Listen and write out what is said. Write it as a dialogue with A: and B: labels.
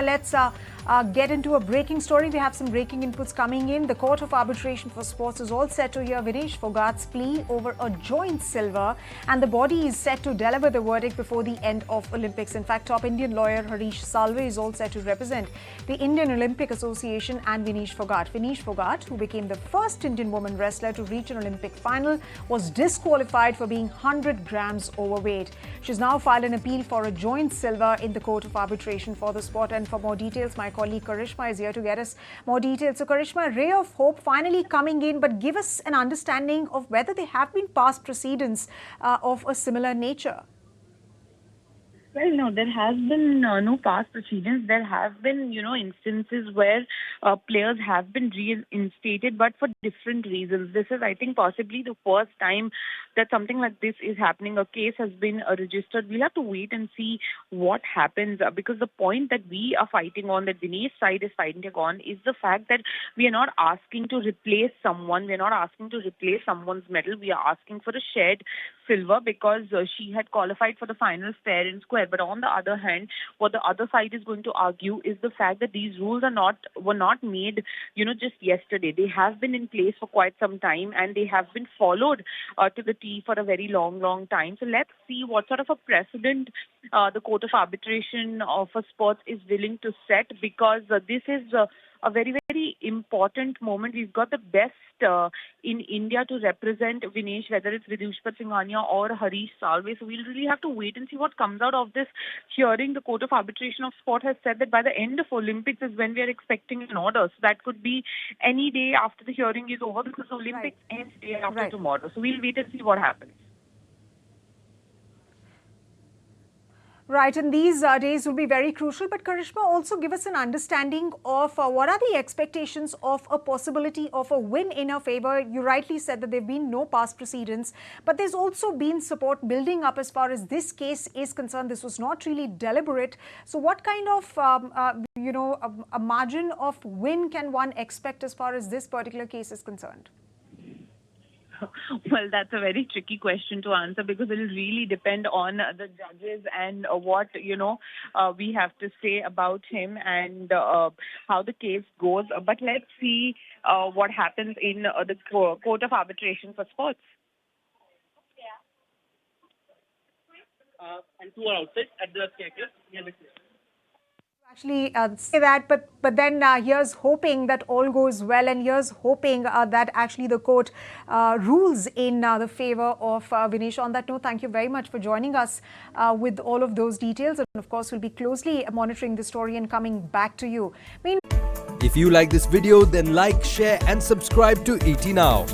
A: Let's get into a breaking story. We have some breaking inputs coming in. The Court of Arbitration for Sports is all set to hear Vinesh Phogat's plea over a joint silver, and the body is set to deliver the verdict before the end of Olympics. In fact, top Indian lawyer Harish Salve is all set to represent the Indian Olympic Association and Vinesh Phogat. Vinesh Phogat, who became the first Indian woman wrestler to reach an Olympic final, was disqualified for being 100 grams overweight. She's now filed an appeal for a joint silver in the Court of Arbitration for the sport. And for more details, my colleague Karishma is here to get us more details. So Karishma, ray of hope finally coming in, but give us an understanding of whether there have been past precedents of a similar nature.
B: Well, no, there has been no past precedents. There have been, instances where players have been reinstated, but for different reasons. This is, I think, possibly the first time that something like this is happening. A case has been registered. We'll have to wait and see what happens because the point that we are fighting on, that Vinesh's side is fighting on, is the fact that we are not asking to replace someone. We are not asking to replace someone's medal. We are asking for a shared silver because she had qualified for the finals fair and square. But on the other hand, what the other side is going to argue is the fact that these rules were not made, just yesterday. They have been in place for quite some time and they have been followed to the T for a very long time. So let's see what sort of a precedent the Court of Arbitration for Sports is willing to set, because this is a very important moment. We've got the best in India to represent Vinesh, whether it's Vidushpat Singhania or Harish Salve. So we'll really have to wait and see what comes out of this hearing. The Court of Arbitration of Sport has said that by the end of Olympics is when we are expecting an order. So that could be any day after the hearing is over, because the Olympics ends day after tomorrow. So we'll wait and see what happens.
A: Right, and these days will be very crucial. But Karishma, also give us an understanding of what are the expectations of a possibility of a win in her favour. You rightly said that there have been no past precedents, but there's also been support building up as far as this case is concerned. This was not really deliberate. So what kind of, a margin of win can one expect as far as this particular case is concerned?
B: Well, that's a very tricky question to answer because it will really depend on the judges and what, we have to say about him and how the case goes. But let's see what happens in the Court of Arbitration for Sports.
C: And two are outside at the CAS.
A: Actually say that, but then here's hoping that all goes well, and here's hoping that actually the court rules in the favor of Vinesh. On that note, thank you very much for joining us with all of those details, and of course we'll be closely monitoring the story and coming back to you.
D: If you like this video, then like, share and subscribe to ET Now.